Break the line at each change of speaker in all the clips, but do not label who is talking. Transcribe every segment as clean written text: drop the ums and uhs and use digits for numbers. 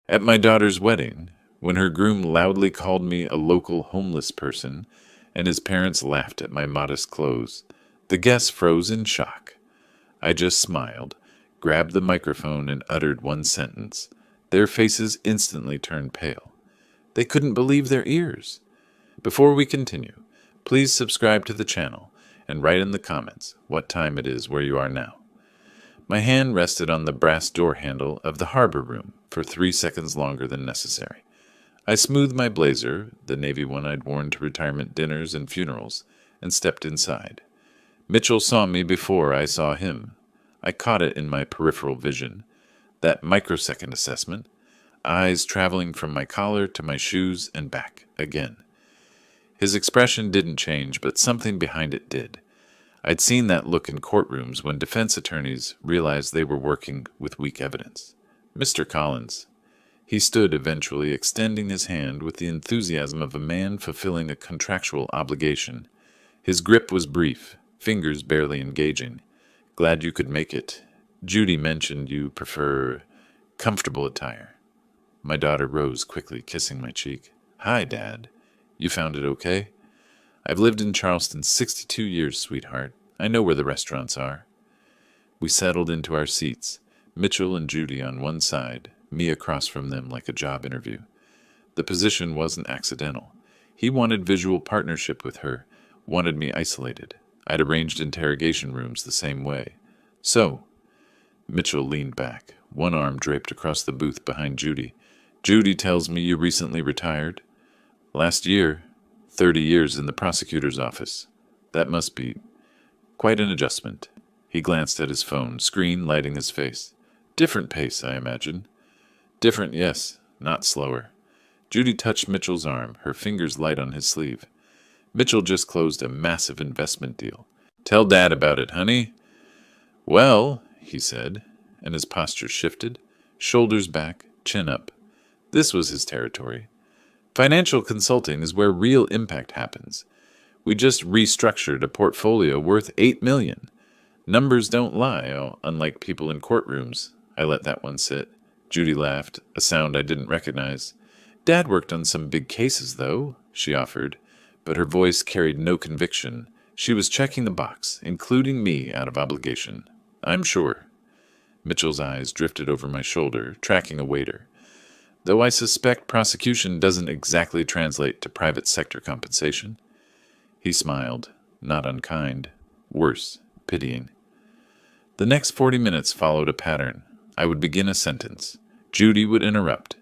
At my daughter's wedding, when her groom loudly called me a local homeless person and his parents laughed at my modest clothes, the guests froze in shock. I just smiled, grabbed the microphone, and uttered one sentence. Their faces instantly turned pale. They couldn't believe their ears. Before we continue, please subscribe to the channel and write in the comments what time it is where you are now. My hand rested on the brass door handle of the harbor room for 3 seconds longer than necessary. I smoothed my blazer, the navy one I'd worn to retirement dinners and funerals, and stepped inside. Mitchell saw me before I saw him. I caught it in my peripheral vision, that microsecond assessment, eyes traveling from my collar to my shoes and back again. His expression didn't change, but something behind it did. I'd seen that look in courtrooms when defense attorneys realized they were working with weak evidence. Mr. Collins. He stood eventually, extending his hand with the enthusiasm of a man fulfilling a contractual obligation. His grip was brief, fingers barely engaging. Glad you could make it. Judy mentioned you prefer comfortable attire. My daughter rose quickly, kissing my cheek. Hi, Dad. You found it okay? I've lived in Charleston 62 years, sweetheart. I know where the restaurants are. We settled into our seats, Mitchell and Judy on one side, me across from them like a job interview. The position wasn't accidental. He wanted visual partnership with her, wanted me isolated. I'd arranged interrogation rooms the same way. So, Mitchell leaned back, one arm draped across the booth behind Judy. Judy tells me you recently retired. Last year, 30 years in the prosecutor's office. That must be quite an adjustment. He glanced at his phone, screen lighting his face. Different pace, I imagine. Different, yes, not slower. Judy touched Mitchell's arm, her fingers light on his sleeve. Mitchell just closed a massive investment deal. Tell Dad about it, honey. Well, he said, and his posture shifted, shoulders back, chin up. This was his territory. Financial consulting is where real impact happens. We just restructured a portfolio worth $8 million. Numbers don't lie, unlike people in courtrooms. I let that one sit. Judy laughed, a sound I didn't recognize. Dad worked on some big cases, though, she offered, but her voice carried no conviction. She was checking the box, including me out of obligation. I'm sure. Mitchell's eyes drifted over my shoulder, tracking a waiter. Though I suspect prosecution doesn't exactly translate to private sector compensation. He smiled, not unkind, worse, pitying. The next 40 minutes followed a pattern. I would begin a sentence. Judy would interrupt.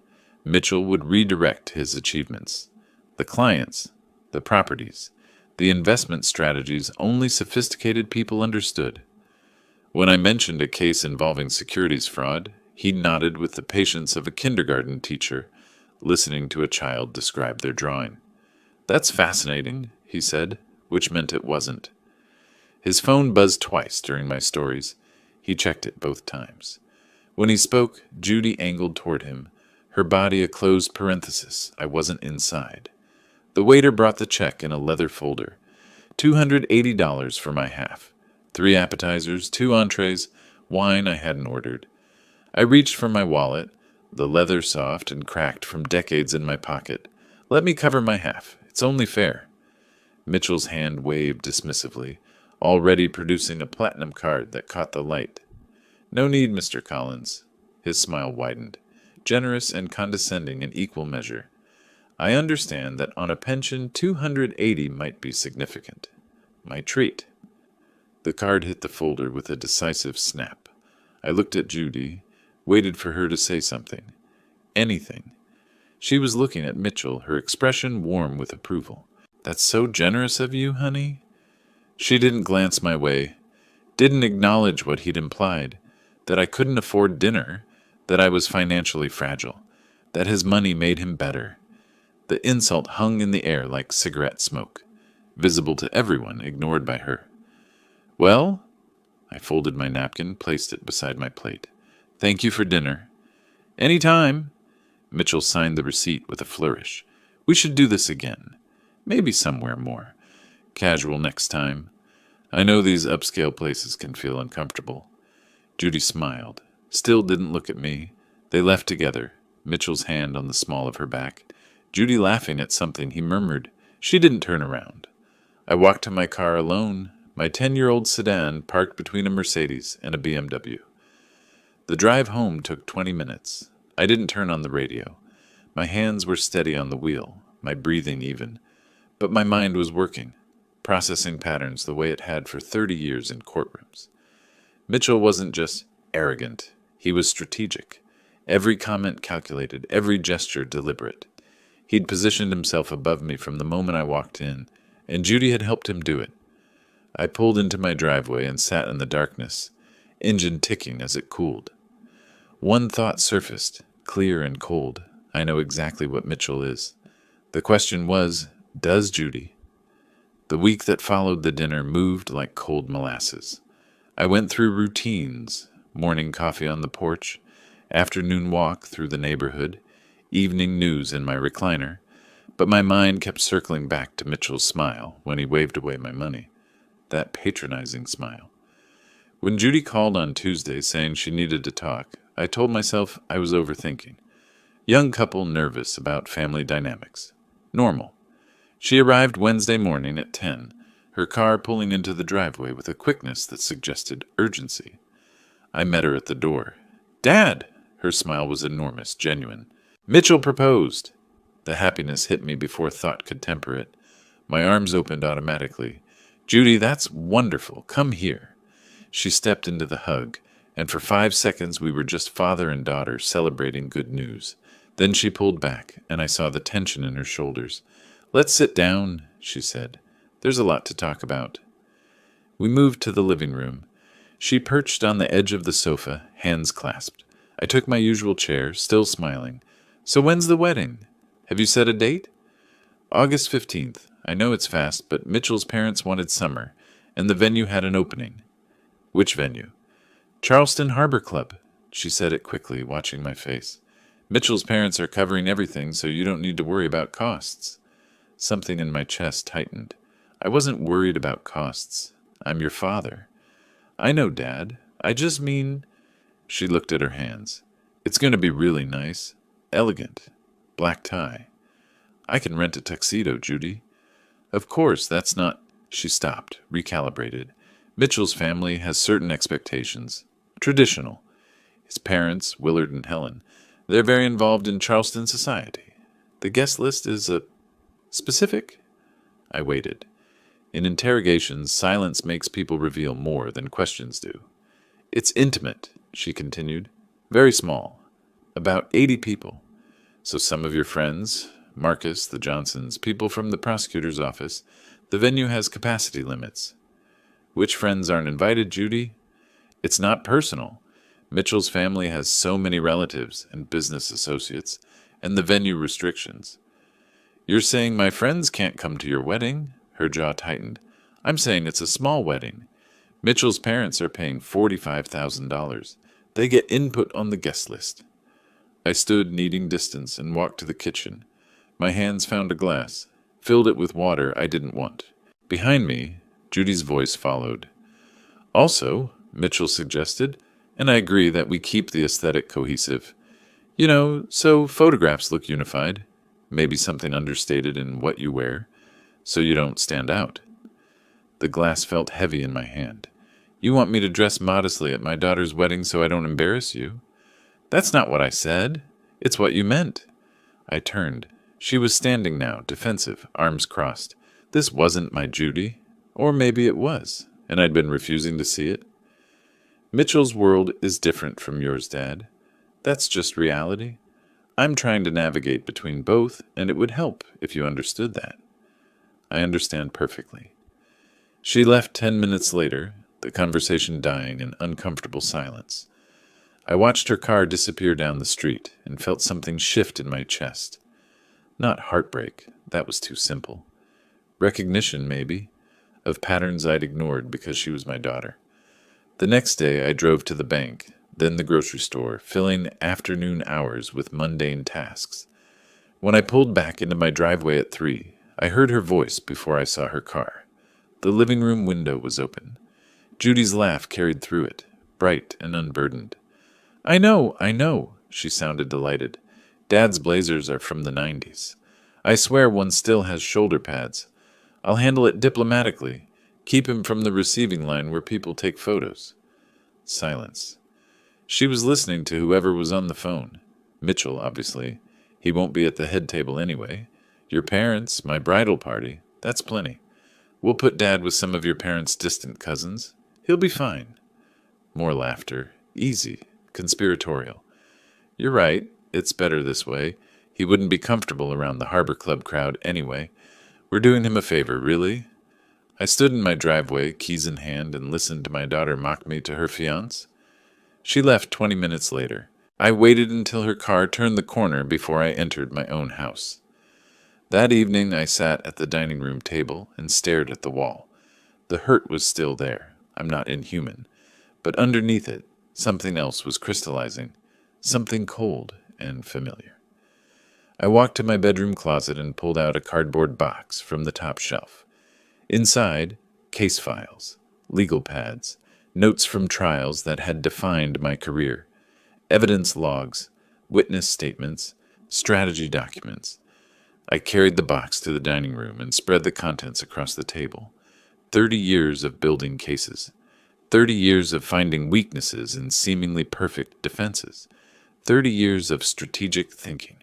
Mitchell would redirect his achievements. The clients, the properties, the investment strategies only sophisticated people understood. When I mentioned a case involving securities fraud, he nodded with the patience of a kindergarten teacher listening to a child describe their drawing. That's fascinating, he said, which meant it wasn't. His phone buzzed twice during my stories. He checked it both times. When he spoke, Judy angled toward him, her body a closed parenthesis. I wasn't inside. The waiter brought the check in a leather folder. $280 for my half. 3 appetizers, 2 entrees, wine I hadn't ordered. I reached for my wallet, the leather soft and cracked from decades in my pocket. Let me cover my half. It's only fair. Mitchell's hand waved dismissively, already producing a platinum card that caught the light. No need, Mr. Collins. His smile widened, generous and condescending in equal measure. I understand that on a pension, 280 might be significant. My treat. The card hit the folder with a decisive snap. I looked at Judy, waited for her to say something. Anything. She was looking at Mitchell, her expression warm with approval. That's so generous of you, honey. She didn't glance my way, didn't acknowledge what he'd implied, that I couldn't afford dinner, that I was financially fragile, that his money made him better. The insult hung in the air like cigarette smoke, visible to everyone, ignored by her. Well, I folded my napkin, placed it beside my plate. Thank you for dinner. Any time. Mitchell signed the receipt with a flourish. We should do this again. Maybe somewhere more. Casual next time. I know these upscale places can feel uncomfortable. Judy smiled. Still didn't look at me. They left together, Mitchell's hand on the small of her back. Judy laughing at something he murmured. She didn't turn around. I walked to my car alone, my 10-year-old sedan parked between a Mercedes and a BMW. The drive home took 20 minutes. I didn't turn on the radio. My hands were steady on the wheel, my breathing even. But my mind was working, processing patterns the way it had for 30 years in courtrooms. Mitchell wasn't just arrogant. He was strategic. Every comment calculated, every gesture deliberate. He'd positioned himself above me from the moment I walked in, and Judy had helped him do it. I pulled into my driveway and sat in the darkness, engine ticking as it cooled. One thought surfaced, clear and cold. I know exactly what Mitchell is. The question was, does Judy? The week that followed the dinner moved like cold molasses. I went through routines, morning coffee on the porch, afternoon walk through the neighborhood, evening news in my recliner, but my mind kept circling back to Mitchell's smile when he waved away my money. That patronizing smile. When Judy called on Tuesday saying she needed to talk, I told myself I was overthinking. Young couple nervous about family dynamics. Normal. She arrived Wednesday morning at 10, her car pulling into the driveway with a quickness that suggested urgency. I met her at the door. "Dad!" Her smile was enormous, genuine. "Mitchell proposed." The happiness hit me before thought could temper it. My arms opened automatically. "Judy, that's wonderful. Come here." She stepped into the hug, and for 5 seconds we were just father and daughter celebrating good news. Then she pulled back, and I saw the tension in her shoulders. "Let's sit down," she said. "There's a lot to talk about." We moved to the living room. She perched on the edge of the sofa, hands clasped. I took my usual chair, still smiling. "So when's the wedding? Have you set a date?" "August 15th. I know it's fast, but Mitchell's parents wanted summer, and the venue had an opening." "Which venue?" "Charleston Harbor Club." She said it quickly, watching my face. "Mitchell's parents are covering everything, so you don't need to worry about costs." Something in my chest tightened. I wasn't worried about costs. I'm your father. "I know, Dad. I just mean—" She looked at her hands. "It's going to be really nice. Elegant. Black tie. I can rent a tuxedo, Judy." "Of course, that's not—" She stopped, recalibrated. "Mitchell's family has certain expectations. Traditional. His parents, Willard and Helen, they're very involved in Charleston society. The guest list is specific." I waited. In interrogations, silence makes people reveal more than questions do. "It's intimate," she continued. "Very small. About 80 people. So some of your friends, Marcus, the Johnsons, people from the prosecutor's office. The venue has capacity limits." "Which friends aren't invited, Judy?" "It's not personal. Mitchell's family has so many relatives and business associates, and the venue restrictions." "You're saying my friends can't come to your wedding?" Her jaw tightened. "I'm saying it's a small wedding. Mitchell's parents are paying $45,000. They get input on the guest list." I stood needing distance and walked to the kitchen. My hands found a glass, filled it with water I didn't want. Behind me, Judy's voice followed. "Also," Mitchell suggested, and I agree that we keep the aesthetic cohesive. "You know, so photographs look unified. Maybe something understated in what you wear, so you don't stand out." The glass felt heavy in my hand. "You want me to dress modestly at my daughter's wedding so I don't embarrass you?" "That's not what I said. It's what you meant." I turned. She was standing now, defensive, arms crossed. This wasn't my Judy. Or maybe it was, and I'd been refusing to see it. "Mitchell's world is different from yours, Dad. That's just reality. I'm trying to navigate between both, and it would help if you understood that." "I understand perfectly." She left 10 minutes later, the conversation dying in uncomfortable silence. I watched her car disappear down the street and felt something shift in my chest. Not heartbreak, that was too simple. Recognition, maybe, of patterns I'd ignored because she was my daughter. The next day I drove to the bank, then the grocery store, filling afternoon hours with mundane tasks. When I pulled back into my driveway at 3, I heard her voice before I saw her car. The living room window was open. Judy's laugh carried through it, bright and unburdened. I know," she sounded delighted. Dad's blazers are from the 90s. I swear one still has shoulder pads. I'll handle it diplomatically. Keep him from the receiving line where people take photos. Silence. She was listening to whoever was on the phone. Mitchell, obviously. He won't be at the head table anyway. Your parents, my bridal party. That's plenty. We'll put Dad with some of your parents' distant cousins. He'll be fine. More laughter. Easy. Conspiratorial. You're right. It's better this way. He wouldn't be comfortable around the Harbor Club crowd anyway. We're doing him a favor, really? I stood in my driveway, keys in hand, and listened to my daughter mock me to her fiancé. She left 20 minutes later. I waited until her car turned the corner before I entered my own house. That evening I sat at the dining room table and stared at the wall. The hurt was still there. I'm not inhuman. But underneath it, something else was crystallizing. Something cold and familiar. I walked to my bedroom closet and pulled out a cardboard box from the top shelf. Inside, case files, legal pads, notes from trials that had defined my career, evidence logs, witness statements, strategy documents. I carried the box to the dining room and spread the contents across the table. 30 years of building cases. 30 years of finding weaknesses in seemingly perfect defenses. 30 years of strategic thinking.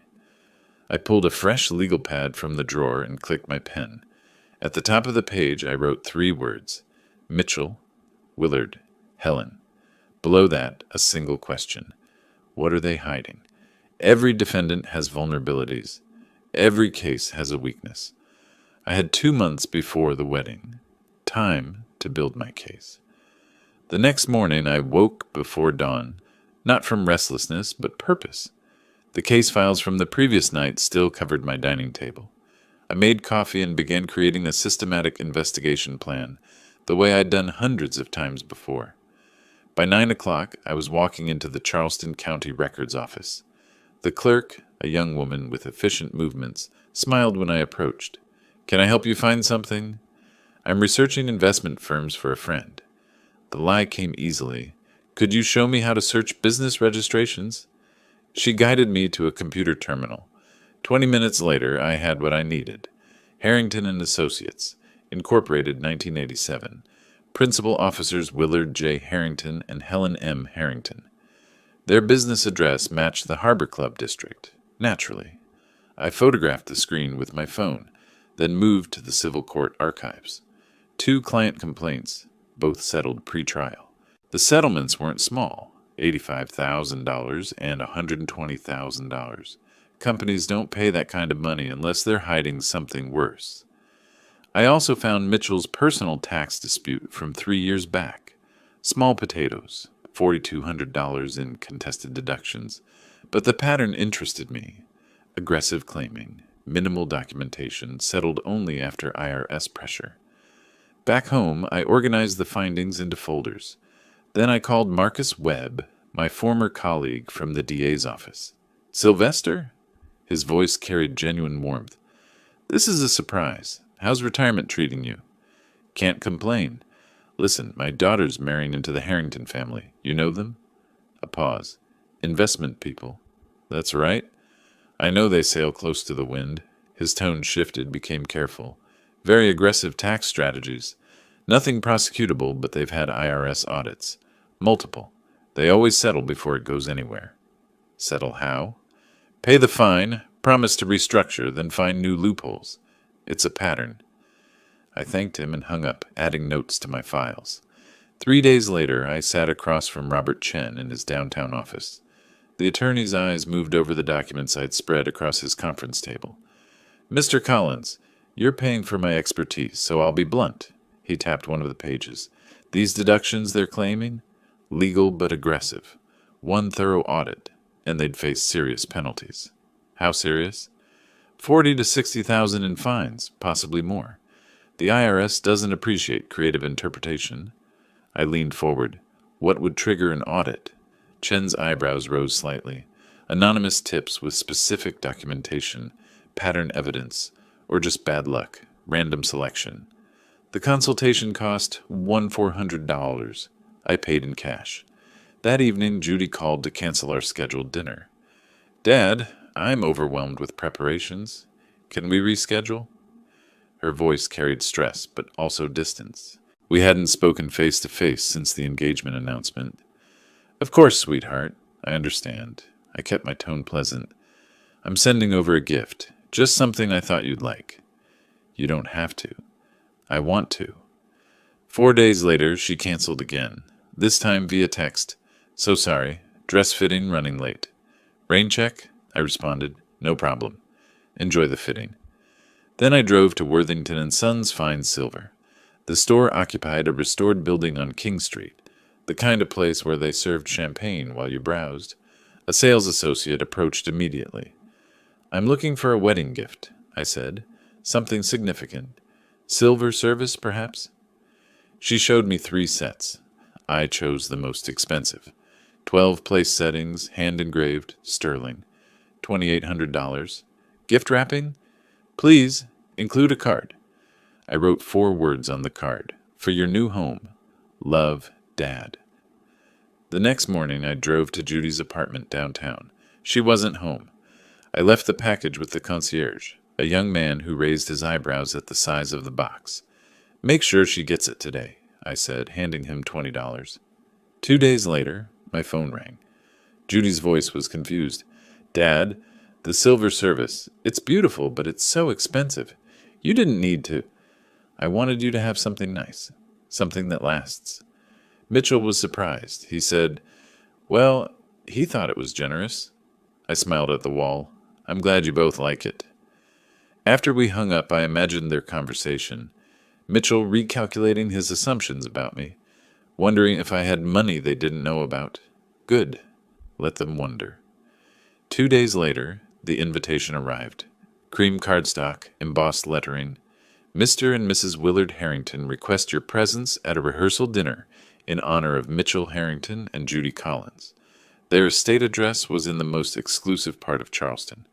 I pulled a fresh legal pad from the drawer and clicked my pen. At the top of the page, I wrote 3 words: Mitchell, Willard, Helen. Below that, a single question. What are they hiding? Every defendant has vulnerabilities. Every case has a weakness. I had 2 months before the wedding. Time to build my case. The next morning, I woke before dawn, not from restlessness, but purpose. The case files from the previous night still covered my dining table. I made coffee and began creating a systematic investigation plan, the way I'd done hundreds of times before. By 9 o'clock, I was walking into the Charleston County Records office. The clerk, a young woman with efficient movements, smiled when I approached. Can I help you find something? I'm researching investment firms for a friend. The lie came easily. Could you show me how to search business registrations? She guided me to a computer terminal. 20 minutes later, I had what I needed. Harrington and Associates, Incorporated 1987. Principal officers Willard J. Harrington and Helen M. Harrington. Their business address matched the Harbor Club district. Naturally. I photographed the screen with my phone, then moved to the civil court archives. 2 client complaints, both settled pre-trial. The settlements weren't small, $85,000 and $120,000. Companies don't pay that kind of money unless they're hiding something worse. I also found Mitchell's personal tax dispute from 3 years back. Small potatoes, $4,200 in contested deductions. But the pattern interested me. Aggressive claiming, minimal documentation, settled only after IRS pressure. Back home, I organized the findings into folders. Then I called Marcus Webb, my former colleague from the DA's office. Sylvester? His voice carried genuine warmth. This is a surprise. How's retirement treating you? Can't complain. Listen, my daughter's marrying into the Harrington family. You know them? A pause. Investment people. That's right. I know they sail close to the wind. His tone shifted, became careful. Very aggressive tax strategies. Nothing prosecutable, but they've had IRS audits. Multiple. They always settle before it goes anywhere. Settle how? Pay the fine, promise to restructure, then find new loopholes. It's a pattern. I thanked him and hung up, adding notes to my files. 3 days later, I sat across from Robert Chen in his downtown office. The attorney's eyes moved over the documents I'd spread across his conference table. Mr. Collins, you're paying for my expertise, so I'll be blunt. He tapped one of the pages. These deductions they're claiming? Legal but aggressive. 1 thorough audit, and they'd face serious penalties. How serious? 40 to 60,000 in fines, possibly more. The IRS doesn't appreciate creative interpretation. I leaned forward. What would trigger an audit? Chen's eyebrows rose slightly. Anonymous tips with specific documentation, pattern evidence, or just bad luck, random selection. The consultation cost $1,400. I paid in cash. That evening, Judy called to cancel our scheduled dinner. Dad, I'm overwhelmed with preparations. Can we reschedule? Her voice carried stress, but also distance. We hadn't spoken face to face since the engagement announcement. Of course, sweetheart. I understand. I kept my tone pleasant. I'm sending over a gift. Just something I thought you'd like. You don't have to. I want to. 4 days later, she canceled again. This time via text. So sorry. Dress fitting running late. Rain check? I responded. No problem. Enjoy the fitting. Then I drove to Worthington and Sons Fine Silver. The store occupied a restored building on King Street, the kind of place where they served champagne while you browsed. A sales associate approached immediately. I'm looking for a wedding gift, I said. Something significant. Silver service, perhaps? She showed me 3 sets. I chose the most expensive. 12 place settings, hand-engraved, sterling. $2,800. Gift wrapping? Please, include a card. I wrote 4 words on the card. For your new home. Love, Dad. The next morning, I drove to Judy's apartment downtown. She wasn't home. I left the package with the concierge, a young man who raised his eyebrows at the size of the box. Make sure she gets it today, I said, handing him $20. 2 days later, my phone rang. Judy's voice was confused. Dad, the silver service. It's beautiful, but it's so expensive. You didn't need to. I wanted you to have something nice, something that lasts. Mitchell was surprised. He said, well, he thought it was generous. I smiled at the wall. I'm glad you both like it. After we hung up, I imagined their conversation. Mitchell recalculating his assumptions about me, wondering if I had money they didn't know about. Good. Let them wonder. 2 days later, the invitation arrived. Cream cardstock, embossed lettering. Mr. and Mrs. Willard Harrington request your presence at a rehearsal dinner in honor of Mitchell Harrington and Judy Collins. Their estate address was in the most exclusive part of Charleston.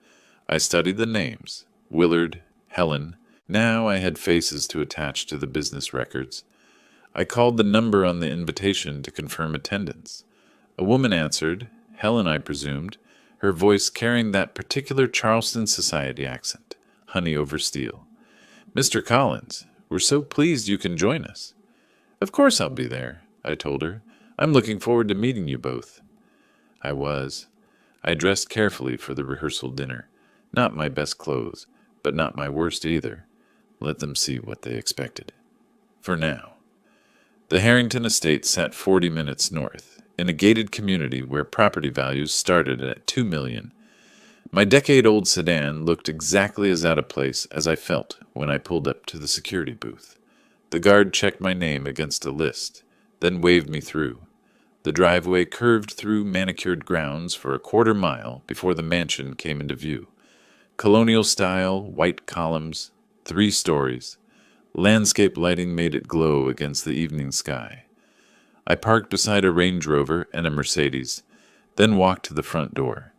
I studied the names. Willard, Helen. Now I had faces to attach to the business records. I called the number on the invitation to confirm attendance. A woman answered, Helen, I presumed, her voice carrying that particular Charleston society accent, honey over steel. Mr. Collins, we're so pleased you can join us. Of course I'll be there, I told her. I'm looking forward to meeting you both. I was. I dressed carefully for the rehearsal dinner. Not my best clothes, but not my worst either. Let them see what they expected. For now. The Harrington estate sat 40 minutes north, in a gated community where property values started at $2 million. My decade-old sedan looked exactly as out of place as I felt when I pulled up to the security booth. The guard checked my name against a list, then waved me through. The driveway curved through manicured grounds for a quarter mile before the mansion came into view. Colonial style, white columns, 3 stories. Landscape lighting made it glow against the evening sky. I parked beside a Range Rover and a Mercedes, then walked to the front door.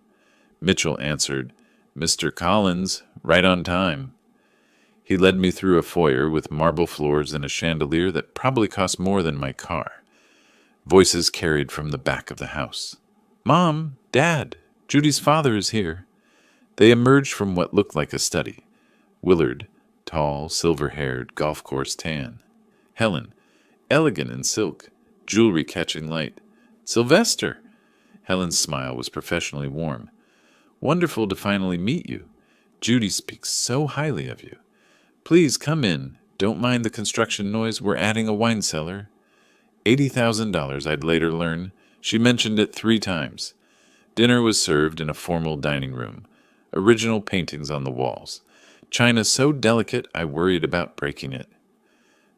Mitchell answered, Mr. Collins, right on time. He led me through a foyer with marble floors and a chandelier that probably cost more than my car. Voices carried from the back of the house. Mom, Dad, Judy's father is here. They emerged from what looked like a study. Willard, tall, silver-haired, golf course tan. Helen, elegant in silk, jewelry catching light. Sylvester! Helen's smile was professionally warm. Wonderful to finally meet you. Judy speaks so highly of you. Please come in. Don't mind the construction noise. We're adding a wine cellar. $80,000, I'd later learn. She mentioned it 3 times. Dinner was served in a formal dining room. Original paintings on the walls. China so delicate I worried about breaking it.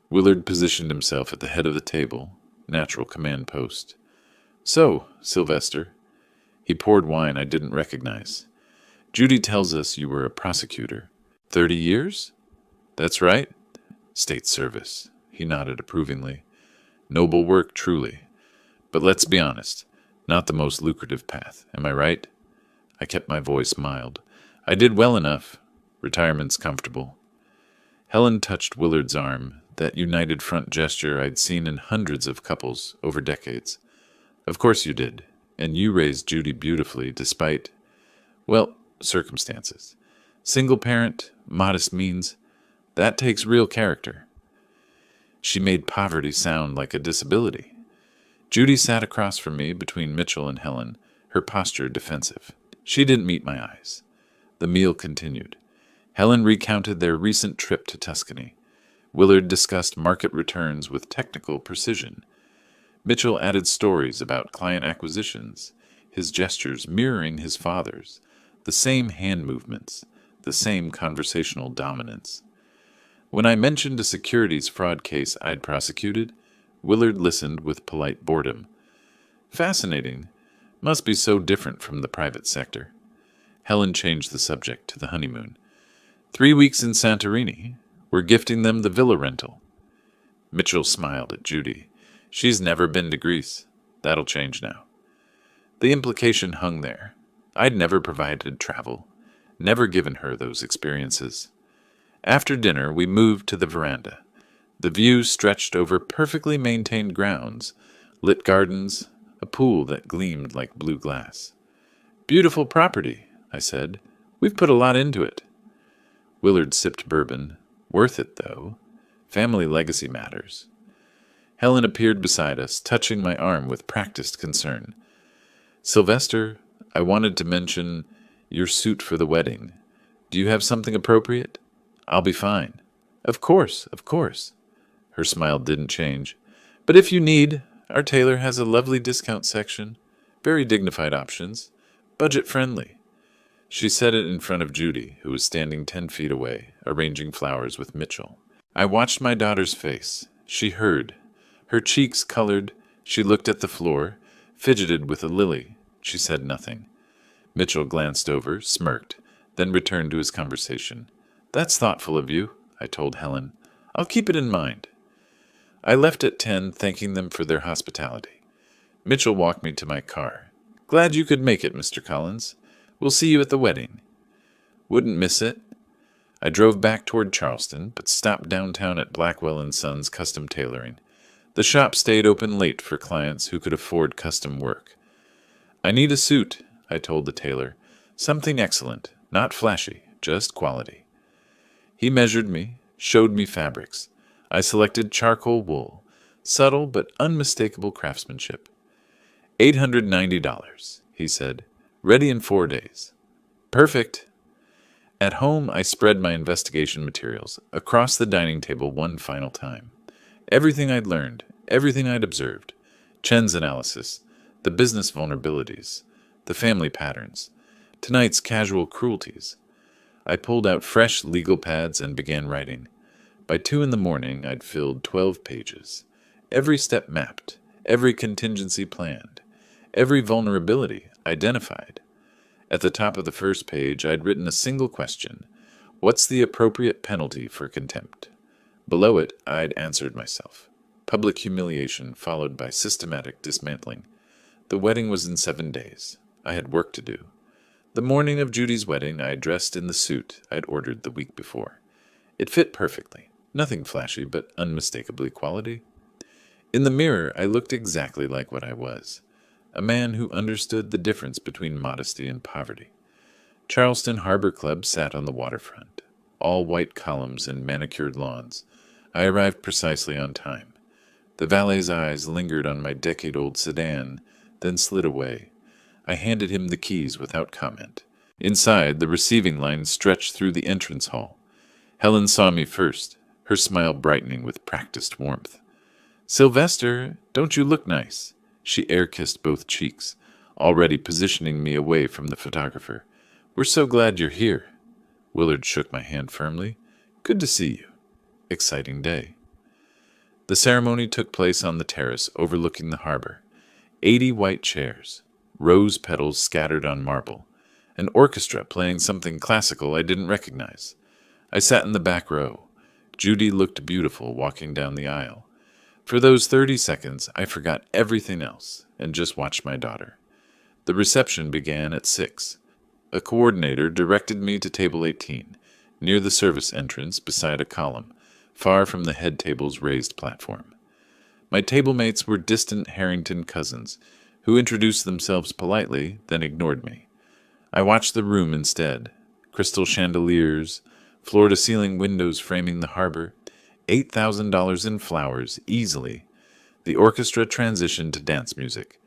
Willard positioned himself at the head of the table, natural command post. So, Sylvester. He poured wine I didn't recognize. Judy tells us you were a prosecutor. 30 years? That's right. State service. He nodded approvingly. Noble work, truly. But let's be honest, not the most lucrative path, am I right? I kept my voice mild. I did well enough. Retirement's comfortable. Helen touched Willard's arm, that united front gesture I'd seen in hundreds of couples over decades. Of course you did, and you raised Judy beautifully despite... Well, circumstances. Single parent, modest means, that takes real character. She made poverty sound like a disability. Judy sat across from me between Mitchell and Helen, her posture defensive. She didn't meet my eyes. The meal continued. Helen recounted their recent trip to Tuscany. Willard discussed market returns with technical precision. Mitchell added stories about client acquisitions, his gestures mirroring his father's, the same hand movements, the same conversational dominance. When I mentioned a securities fraud case I'd prosecuted, Willard listened with polite boredom. Fascinating. Must be so different from the private sector. Helen changed the subject to the honeymoon. 3 weeks in Santorini. We're gifting them the villa rental. Mitchell smiled at Judy. She's never been to Greece. That'll change now. The implication hung there. I'd never provided travel, never given her those experiences. After dinner, we moved to the veranda. The view stretched over perfectly maintained grounds, lit gardens, a pool that gleamed like blue glass. Beautiful property, I said. We've put a lot into it. Willard sipped bourbon. Worth it, though. Family legacy matters. Helen appeared beside us, touching my arm with practiced concern. Sylvester, I wanted to mention your suit for the wedding. Do you have something appropriate? I'll be fine. Of course, of course. Her smile didn't change. But if you need, our tailor has a lovely discount section. Very dignified options. Budget-friendly. She said it in front of Judy, who was standing 10 feet away, arranging flowers with Mitchell. I watched my daughter's face. She heard. Her cheeks colored. She looked at the floor, fidgeted with a lily. She said nothing. Mitchell glanced over, smirked, then returned to his conversation. That's thoughtful of you, I told Helen. I'll keep it in mind. I left at 10, thanking them for their hospitality. Mitchell walked me to my car. Glad you could make it, Mr. Collins. We'll see you at the wedding. Wouldn't miss it. I drove back toward Charleston, but stopped downtown at Blackwell & Sons Custom Tailoring. The shop stayed open late for clients who could afford custom work. I need a suit, I told the tailor. Something excellent, not flashy, just quality. He measured me, showed me fabrics. I selected charcoal wool, subtle but unmistakable craftsmanship. $890, he said. Ready in 4 days. Perfect. At home, I spread my investigation materials across the dining table one final time. Everything I'd learned, everything I'd observed. Chen's analysis, the business vulnerabilities, the family patterns, tonight's casual cruelties. I pulled out fresh legal pads and began writing. By 2 a.m, I'd filled 12 pages. Every step mapped, every contingency planned, every vulnerability identified. At the top of the first page, I'd written a single question. What's the appropriate penalty for contempt? Below it, I'd answered myself. Public humiliation followed by systematic dismantling. The wedding was in 7 days. I had work to do. The morning of Judy's wedding, I dressed in the suit I'd ordered the week before. It fit perfectly. Nothing flashy, but unmistakably quality. In the mirror, I looked exactly like what I was. A man who understood the difference between modesty and poverty. Charleston Harbor Club sat on the waterfront. All white columns and manicured lawns. I arrived precisely on time. The valet's eyes lingered on my decade-old sedan, then slid away. I handed him the keys without comment. Inside, the receiving line stretched through the entrance hall. Helen saw me first, her smile brightening with practiced warmth. Sylvester, don't you look nice? She air-kissed both cheeks, already positioning me away from the photographer. We're so glad you're here. Willard shook my hand firmly. Good to see you. Exciting day. The ceremony took place on the terrace overlooking the harbor. 80 white chairs, rose petals scattered on marble, an orchestra playing something classical I didn't recognize. I sat in the back row. Judy looked beautiful walking down the aisle. For those 30 seconds, I forgot everything else and just watched my daughter. The reception began at 6. A coordinator directed me to table 18, near the service entrance beside a column, far from the head table's raised platform. My table mates were distant Harrington cousins, who introduced themselves politely, then ignored me. I watched the room instead. Crystal chandeliers, floor-to-ceiling windows framing the harbor, $8,000 in flowers, easily. The orchestra transitioned to dance music.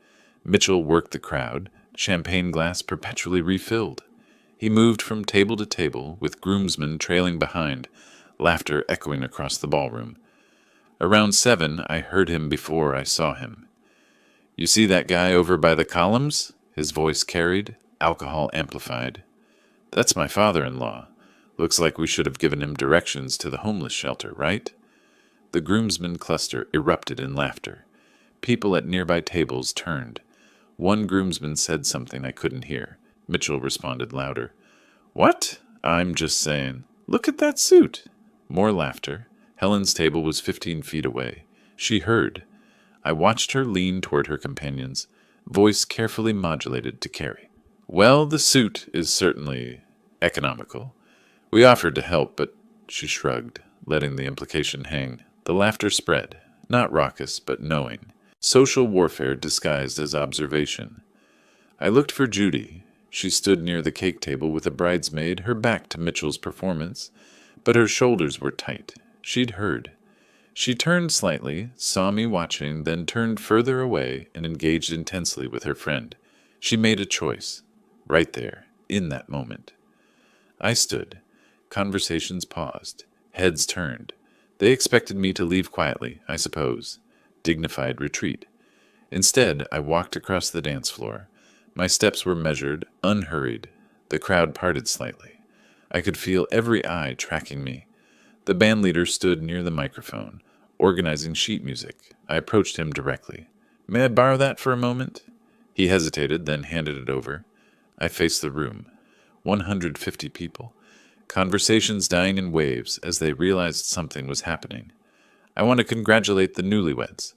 Mitchell worked the crowd, champagne glass perpetually refilled. He moved from table to table, with groomsmen trailing behind, laughter echoing across the ballroom. Around 7, I heard him before I saw him. "You see that guy over by the columns?" His voice carried, alcohol amplified. "That's my father-in-law. Looks like we should have given him directions to the homeless shelter, right?" The groomsmen cluster erupted in laughter. People at nearby tables turned. One groomsman said something I couldn't hear. Mitchell responded louder. "What? I'm just saying. Look at that suit." More laughter. Helen's table was 15 feet away. She heard. I watched her lean toward her companions, voice carefully modulated to carry. "Well, the suit is certainly economical. We offered to help, but—" She shrugged, letting the implication hang. The laughter spread, not raucous, but knowing. Social warfare disguised as observation. I looked for Judy. She stood near the cake table with a bridesmaid, her back to Mitchell's performance, but her shoulders were tight. She'd heard. She turned slightly, saw me watching, then turned further away and engaged intensely with her friend. She made a choice, right there, in that moment. I stood. Conversations paused. Heads turned. They expected me to leave quietly, I suppose. Dignified retreat. Instead, I walked across the dance floor. My steps were measured, unhurried. The crowd parted slightly. I could feel every eye tracking me. The bandleader stood near the microphone, organizing sheet music. I approached him directly. "May I borrow that for a moment?" He hesitated, then handed it over. I faced the room. 150 people. Conversations dying in waves as they realized something was happening. "I want to congratulate the newlyweds."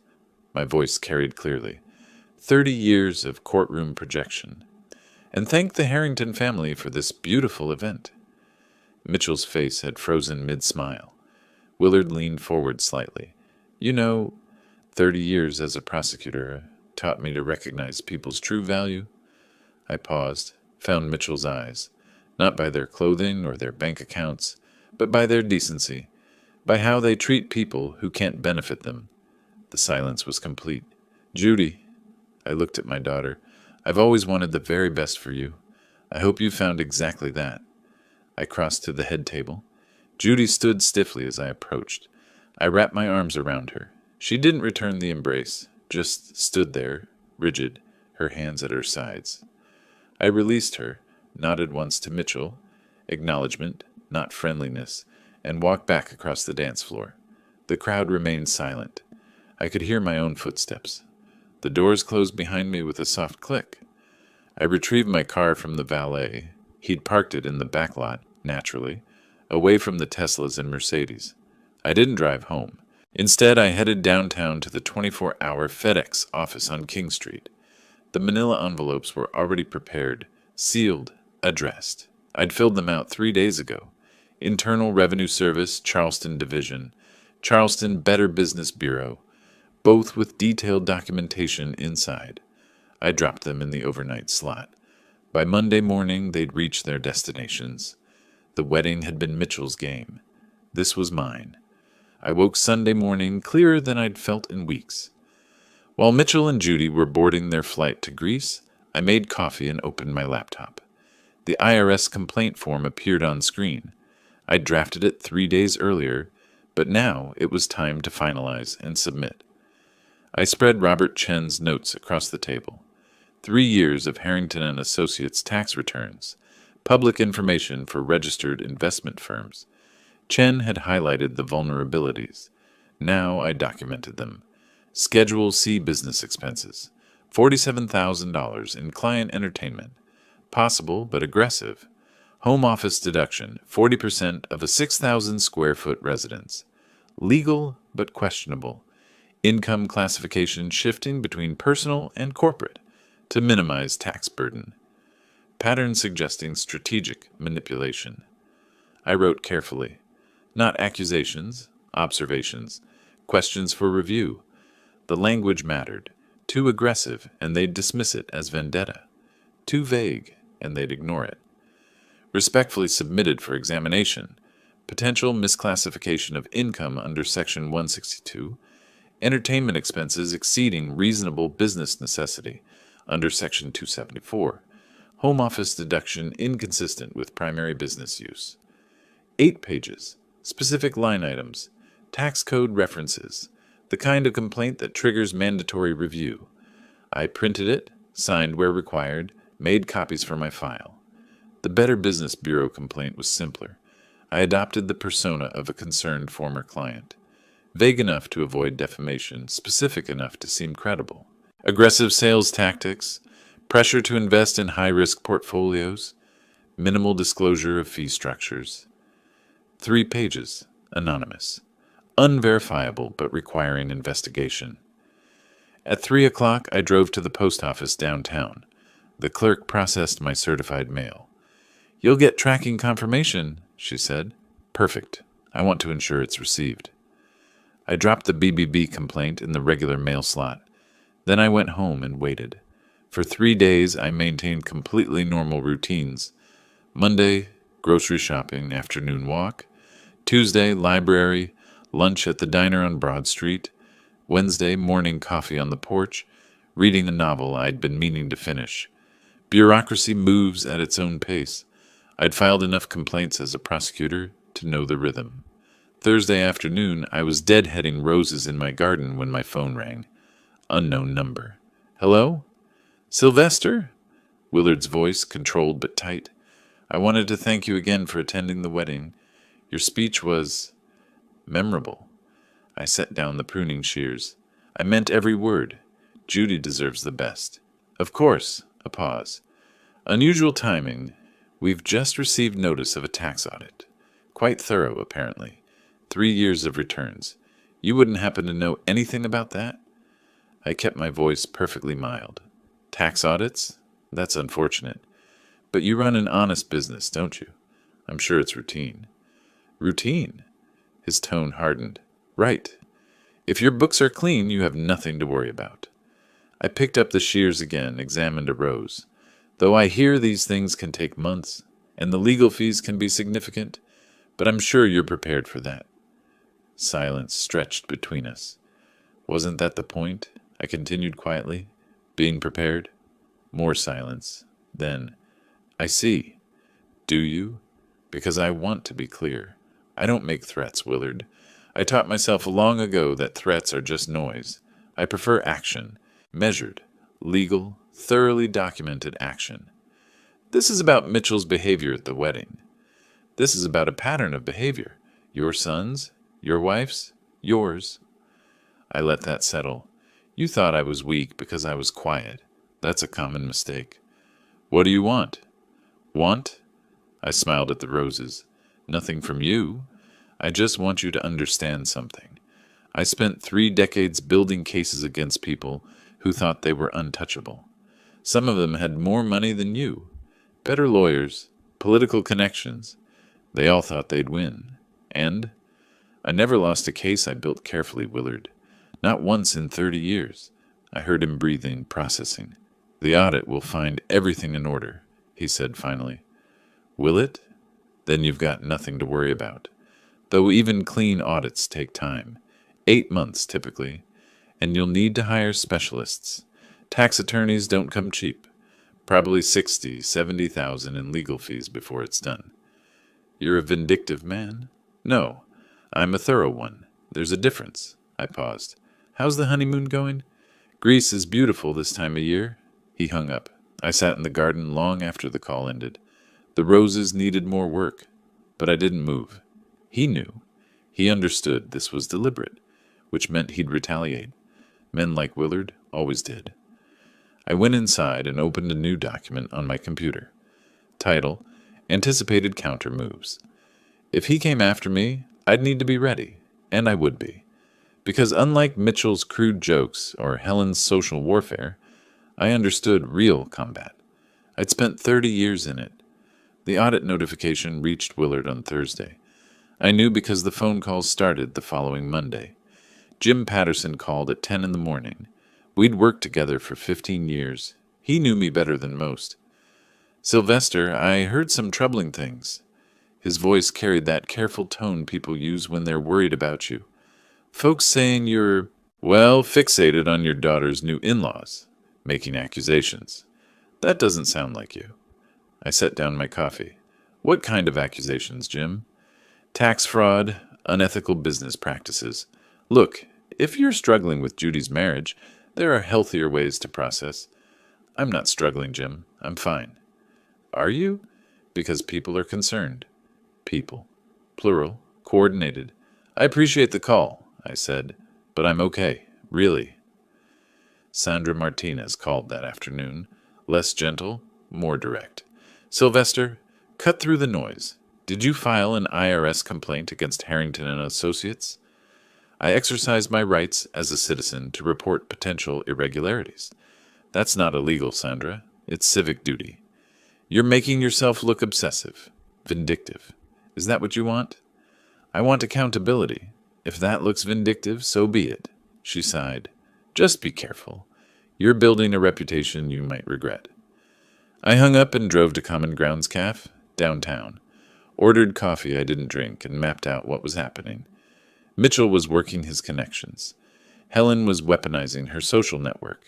My voice carried clearly. 30 years of courtroom projection. "And thank the Harrington family for this beautiful event." Mitchell's face had frozen mid-smile. Willard leaned forward slightly. "You know, 30 years as a prosecutor taught me to recognize people's true value." I paused, found Mitchell's eyes, not by their clothing or their bank accounts, but by their decency, by how they treat people who can't benefit them. The silence was complete. "Judy," I looked at my daughter, "I've always wanted the very best for you. I hope you found exactly that." I crossed to the head table. Judy stood stiffly as I approached. I wrapped my arms around her. She didn't return the embrace, just stood there, rigid, her hands at her sides. I released her, nodded once to Mitchell, acknowledgement, not friendliness, and walked back across the dance floor. The crowd remained silent. I could hear my own footsteps. The doors closed behind me with a soft click. I retrieved my car from the valet. He'd parked it in the back lot, naturally, away from the Teslas and Mercedes. I didn't drive home. Instead, I headed downtown to the 24-hour FedEx office on King Street. The manila envelopes were already prepared, sealed, addressed. I'd filled them out 3 days ago. Internal Revenue Service, Charleston Division, Charleston Better Business Bureau, both with detailed documentation inside. I dropped them in the overnight slot. By Monday morning, they'd reached their destinations. The wedding had been Mitchell's game. This was mine. I woke Sunday morning clearer than I'd felt in weeks. While Mitchell and Judy were boarding their flight to Greece, I made coffee and opened my laptop. The IRS complaint form appeared on screen. I'd drafted it 3 days earlier, but now it was time to finalize and submit. I spread Robert Chen's notes across the table. 3 years of Harrington and Associates tax returns, public information for registered investment firms. Chen had highlighted the vulnerabilities. Now I documented them. Schedule C business expenses, $47,000 in client entertainment, possible but aggressive. Home office deduction, 40% of a 6,000 square foot residence. Legal but questionable. Income classification shifting between personal and corporate to minimize tax burden. Pattern suggesting strategic manipulation. I wrote carefully. Not accusations, observations, questions for review. The language mattered. Too aggressive, and they'd dismiss it as vendetta. Too vague, and they'd ignore it. Respectfully submitted for examination. Potential misclassification of income under Section 162. Entertainment expenses exceeding reasonable business necessity under Section 274. Home office deduction inconsistent with primary business use. 8 pages. Specific line items. Tax code references. The kind of complaint that triggers mandatory review. I printed it, signed where required, made copies for my file. The Better Business Bureau complaint was simpler. I adopted the persona of a concerned former client. Vague enough to avoid defamation, specific enough to seem credible. Aggressive sales tactics, pressure to invest in high-risk portfolios, minimal disclosure of fee structures. 3 pages, anonymous. Unverifiable but requiring investigation. At 3 o'clock, I drove to the post office downtown. The clerk processed my certified mail. "You'll get tracking confirmation," she said. "Perfect. I want to ensure it's received." I dropped the BBB complaint in the regular mail slot. Then I went home and waited. For 3 days, I maintained completely normal routines. Monday, grocery shopping, afternoon walk. Tuesday, library, lunch at the diner on Broad Street. Wednesday, morning coffee on the porch, reading the novel I'd been meaning to finish. Bureaucracy moves at its own pace. I'd filed enough complaints as a prosecutor to know the rhythm. Thursday afternoon, I was deadheading roses in my garden when my phone rang. Unknown number. "Hello? Sylvester?" Willard's voice, controlled but tight. "I wanted to thank you again for attending the wedding. Your speech was memorable." I set down the pruning shears. "I meant every word. Judy deserves the best." "Of course." A pause. "Unusual timing. We've just received notice of a tax audit. Quite thorough, apparently. 3 years of returns. You wouldn't happen to know anything about that?" I kept my voice perfectly mild. "Tax audits? That's unfortunate. But you run an honest business, don't you? I'm sure it's routine." "Routine?" His tone hardened. "Right. If your books are clean, you have nothing to worry about." I picked up the shears again, examined a rose. "Though I hear these things can take months, and the legal fees can be significant, but I'm sure you're prepared for that." Silence stretched between us. "Wasn't that the point?" I continued quietly. "Being prepared?" More silence. Then, "I see. Do you? Because I want to be clear. I don't make threats, Willard. I taught myself long ago that threats are just noise. I prefer action. Measured, legal, thoroughly documented action. This is about Mitchell's behavior at the wedding. This is about a pattern of behavior. Your son's, your wife's, yours." I let that settle. "You thought I was weak because I was quiet. That's a common mistake." "What do you want?" "Want?" I smiled at the roses. "Nothing from you. I just want you to understand something. I spent 3 decades building cases against people who thought they were untouchable. Some of them had more money than you, better lawyers, political connections. They all thought they'd win. And I never lost a case I built carefully, Willard. Not once in 30 years. I heard him breathing, processing. "The audit will find everything in order," he said finally. "Will it? Then you've got nothing to worry about. Though even clean audits take time. 8 months, typically. And you'll need to hire specialists. Tax attorneys don't come cheap. Probably 60, 70,000 in legal fees before it's done." "You're a vindictive man?" "No, I'm a thorough one. There's a difference." I paused. "How's the honeymoon going?" "Greece is beautiful this time of year." He hung up. I sat in the garden long after the call ended. The roses needed more work, but I didn't move. He knew. He understood this was deliberate, which meant he'd retaliate. Men like Willard always did. I went inside and opened a new document on my computer. Title: Anticipated Counter Moves. If he came after me, I'd need to be ready, and I would be. Because unlike Mitchell's crude jokes or Helen's social warfare, I understood real combat. I'd spent 30 years in it. The audit notification reached Willard on Thursday. I knew because the phone calls started the following Monday. Jim Patterson called at 10 in the morning. We'd worked together for 15 years. He knew me better than most. Sylvester, I heard some troubling things. His voice carried that careful tone people use when they're worried about you. Folks saying you're, well, fixated on your daughter's new in-laws, making accusations. That doesn't sound like you. I set down my coffee. What kind of accusations, Jim? Tax fraud, unethical business practices. Look, if you're struggling with Judy's marriage, there are healthier ways to process. I'm not struggling, Jim. I'm fine. Are you? Because people are concerned. People. Plural. Coordinated. I appreciate the call, I said, but I'm okay. Really. Sandra Martinez called that afternoon. Less gentle, more direct. Sylvester, cut through the noise. Did you file an IRS complaint against Harrington and Associates? I exercise my rights as a citizen to report potential irregularities. That's not illegal, Sandra. It's civic duty. You're making yourself look obsessive, vindictive. Is that what you want? I want accountability. If that looks vindictive, so be it. She sighed. Just be careful. You're building a reputation you might regret. I hung up and drove to Common Grounds Cafe, downtown. Ordered coffee I didn't drink and mapped out what was happening. Mitchell was working his connections. Helen was weaponizing her social network.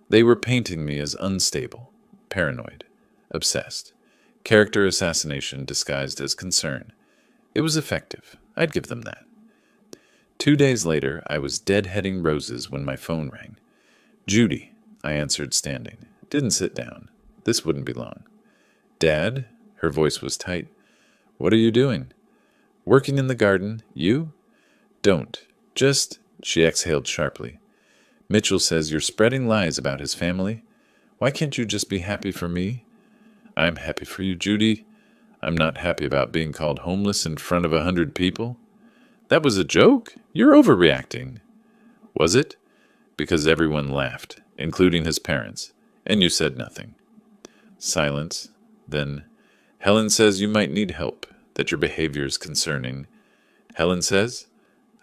They were painting me as unstable, paranoid, obsessed. Character assassination disguised as concern. It was effective. I'd give them that. 2 days later, I was deadheading roses when my phone rang. Judy, I answered standing. Didn't sit down. This wouldn't be long. Dad? Her voice was tight. What are you doing? Working in the garden. You? Don't. Just, she exhaled sharply. Mitchell says you're spreading lies about his family. Why can't you just be happy for me? I'm happy for you, Judy. I'm not happy about being called homeless in front of 100 people. That was a joke? You're overreacting. Was it? Because everyone laughed, including his parents, and you said nothing. Silence. Then, Helen says you might need help, that your behavior is concerning. Helen says?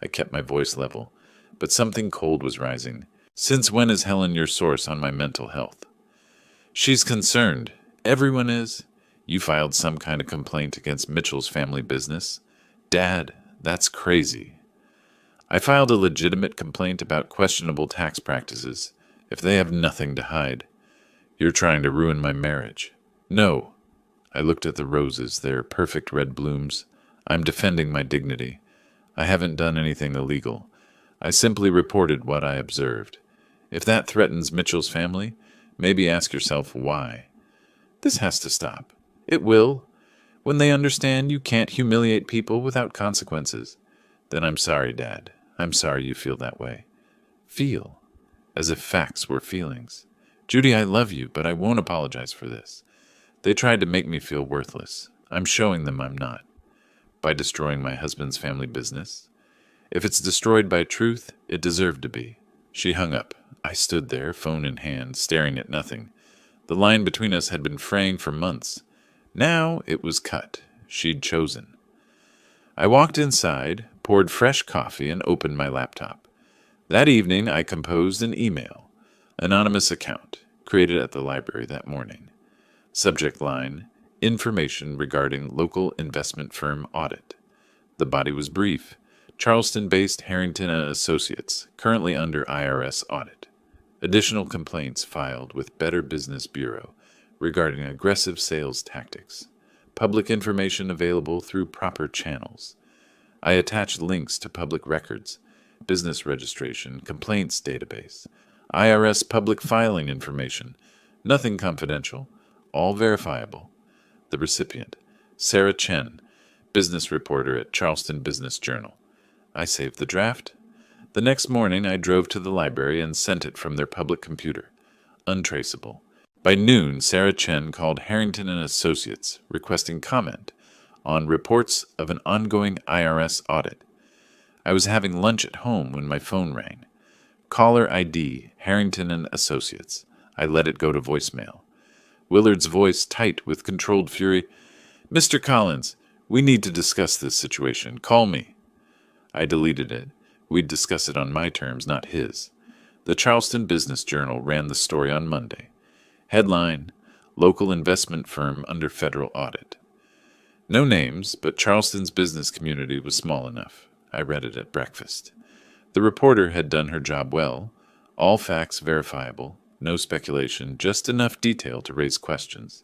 I kept my voice level, but something cold was rising. Since when is Helen your source on my mental health? She's concerned. Everyone is. You filed some kind of complaint against Mitchell's family business. Dad, that's crazy. I filed a legitimate complaint about questionable tax practices, if they have nothing to hide. You're trying to ruin my marriage. No. I looked at the roses, their perfect red blooms. I'm defending my dignity. I haven't done anything illegal. I simply reported what I observed. If that threatens Mitchell's family, maybe ask yourself why. This has to stop. It will. When they understand you can't humiliate people without consequences. Then I'm sorry, Dad. I'm sorry you feel that way. Feel. As if facts were feelings. Judy, I love you, but I won't apologize for this. They tried to make me feel worthless. I'm showing them I'm not. By destroying my husband's family business. If it's destroyed by truth, it deserved to be. She hung up. I stood there, phone in hand, staring at nothing. The line between us had been fraying for months. Now it was cut. She'd chosen. I walked inside, poured fresh coffee, and opened my laptop. That evening, I composed an email. Anonymous account, created at the library that morning. Subject line, information regarding local investment firm audit. The body was brief. Charleston-based Harrington and Associates, currently under IRS audit. Additional complaints filed with Better Business Bureau regarding aggressive sales tactics. Public information available through proper channels. I attached links to public records, business registration, complaints database, IRS public filing information, nothing confidential, all verifiable. The recipient, Sarah Chen, business reporter at Charleston Business Journal. I saved the draft. The next morning, I drove to the library and sent it from their public computer. Untraceable. By noon, Sarah Chen called Harrington and Associates, requesting comment on reports of an ongoing IRS audit. I was having lunch at home when my phone rang. Caller ID, Harrington and Associates. I let it go to voicemail. Willard's voice tight with controlled fury. Mr. Collins, we need to discuss this situation. Call me. I deleted it. We'd discuss it on my terms, not his. The Charleston Business Journal ran the story on Monday. Headline, local investment firm under federal audit. No names, but Charleston's business community was small enough. I read it at breakfast. The reporter had done her job well, all facts verifiable, no speculation, just enough detail to raise questions.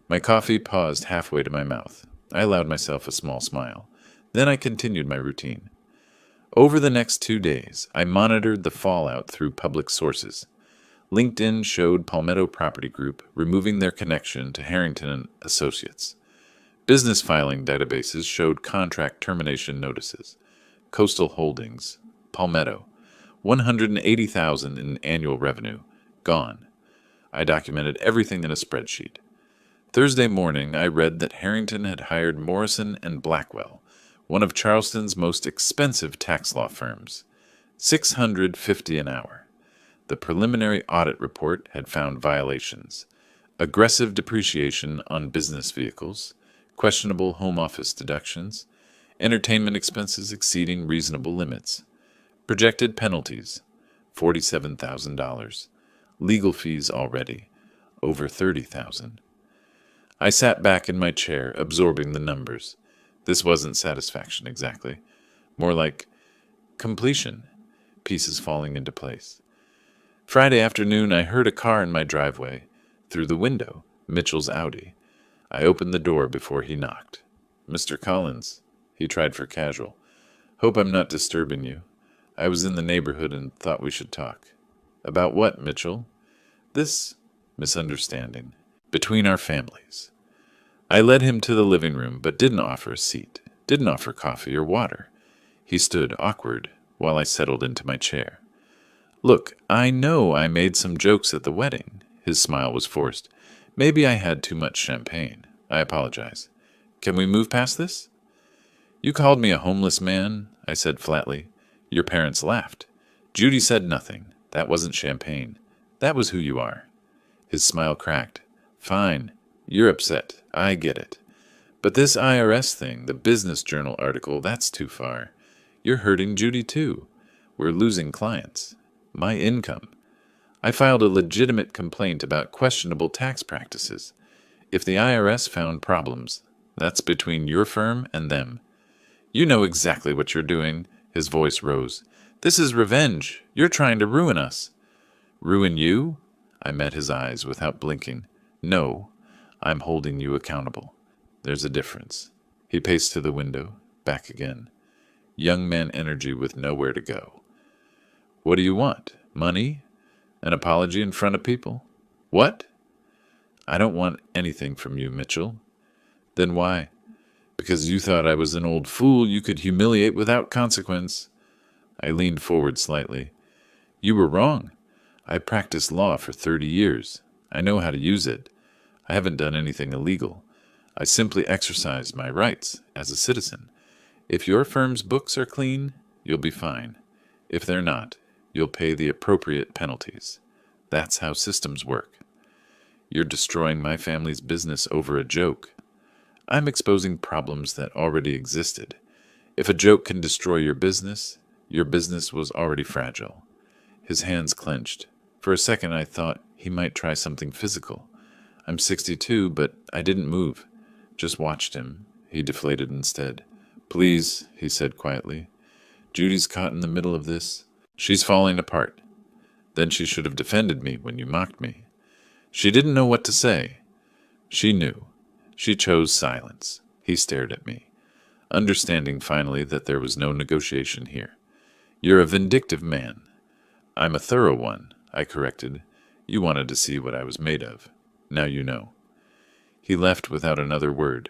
My coffee paused halfway to my mouth. I allowed myself a small smile. Then I continued my routine. Over the next 2 days, I monitored the fallout through public sources. LinkedIn showed Palmetto Property Group removing their connection to Harrington and Associates. Business filing databases showed contract termination notices. Coastal Holdings, Palmetto, $180,000 in annual revenue, gone. I documented everything in a spreadsheet. Thursday morning, I read that Harrington had hired Morrison and Blackwell, one of Charleston's most expensive tax law firms, $650 an hour. The preliminary audit report had found violations: aggressive depreciation on business vehicles, questionable home office deductions, entertainment expenses exceeding reasonable limits, projected penalties, $47,000, legal fees already, over $30,000. I sat back in my chair, absorbing the numbers. This wasn't satisfaction exactly, more like completion, pieces falling into place. Friday afternoon, I heard a car in my driveway. Through the window, Mitchell's Audi. I opened the door before he knocked. "Mr. Collins," he tried for casual. "Hope I'm not disturbing you. I was in the neighborhood and thought we should talk." "About what, Mitchell?" "This misunderstanding between our families." I led him to the living room, but didn't offer a seat, didn't offer coffee or water. He stood awkward while I settled into my chair. "Look, I know I made some jokes at the wedding." His smile was forced. "Maybe I had too much champagne. I apologize. Can we move past this?" "You called me a homeless man," I said flatly. "Your parents laughed. Judy said nothing. That wasn't champagne. That was who you are." His smile cracked. "Fine. You're upset. I get it. But this IRS thing, the Business Journal article, that's too far. You're hurting Judy too. We're losing clients. My income. I filed a legitimate complaint about questionable tax practices. If the IRS found problems, that's between your firm and them. You know exactly what you're doing." His voice rose. "This is revenge. You're trying to ruin us." "Ruin you?" I met his eyes without blinking. "No, I'm holding you accountable. There's a difference." He paced to the window, back again. Young man energy with nowhere to go. "What do you want? Money? An apology in front of people? What?" "I don't want anything from you, Mitchell." "Then why?" "Because you thought I was an old fool you could humiliate without consequence." I leaned forward slightly. "You were wrong. I practiced law for 30 years. I know how to use it. I haven't done anything illegal. I simply exercised my rights as a citizen. If your firm's books are clean, you'll be fine. If they're not, you'll pay the appropriate penalties. That's how systems work. You're destroying my family's business over a joke. I'm exposing problems that already existed. If a joke can destroy your business was already fragile." His hands clenched. For a second I thought he might try something physical. I'm 62, but I didn't move. Just watched him. He deflated instead. "Please," he said quietly. "Judy's caught in the middle of this. She's falling apart. Then she should have defended me when you mocked me. She didn't know what to say. She knew. She chose silence." He stared at me, understanding finally that there was no negotiation here. "You're a vindictive man." "I'm a thorough one," I corrected. "You wanted to see what I was made of. Now you know." He left without another word.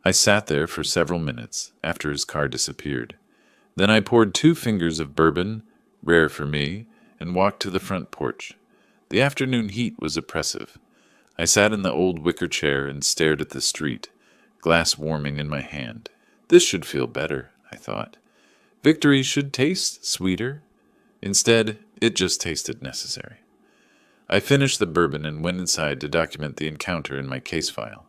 I sat there for several minutes after his car disappeared. Then I poured 2 fingers of bourbon, rare for me, and walked to the front porch. The afternoon heat was oppressive. I sat in the old wicker chair and stared at the street, glass warming in my hand. This should feel better, I thought. Victory should taste sweeter. Instead, it just tasted necessary. I finished the bourbon and went inside to document the encounter in my case file.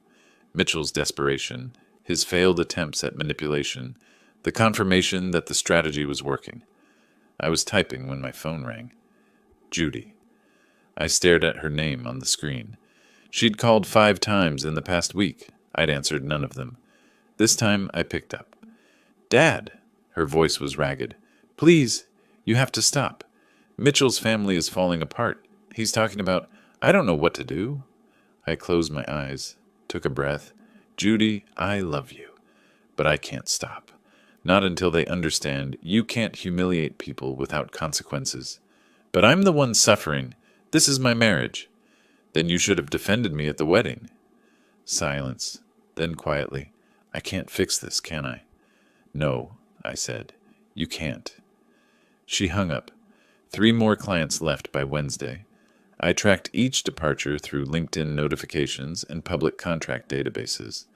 Mitchell's desperation, his failed attempts at manipulation, the confirmation that the strategy was working. I was typing when my phone rang. Judy. I stared at her name on the screen. She'd called 5 times in the past week. I'd answered none of them. This time I picked up. Dad! Her voice was ragged. Please, you have to stop. Mitchell's family is falling apart. He's talking about, I don't know what to do. I closed my eyes, took a breath. Judy, I love you. But I can't stop. Not until they understand you can't humiliate people without consequences. But I'm the one suffering. This is my marriage. Then you should have defended me at the wedding. Silence. Then quietly, I can't fix this, can I? No, I said. You can't. She hung up. 3 more clients left by Wednesday. I tracked each departure through LinkedIn notifications and public contract databases.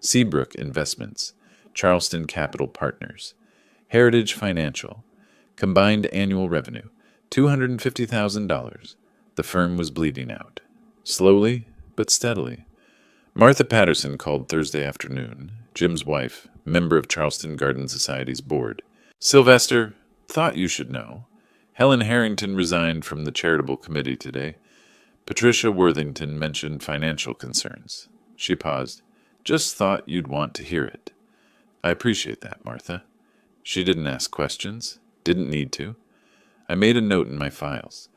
Seabrook Investments, Charleston Capital Partners, Heritage Financial, combined annual revenue, $250,000. The firm was bleeding out. Slowly, but steadily. Martha Patterson called Thursday afternoon, Jim's wife, member of Charleston Garden Society's board. Sylvester, thought you should know. Helen Harrington resigned from the charitable committee today. Patricia Worthington mentioned financial concerns. She paused. Just thought you'd want to hear it. I appreciate that, Martha. She didn't ask questions, didn't need to. I made a note in my files.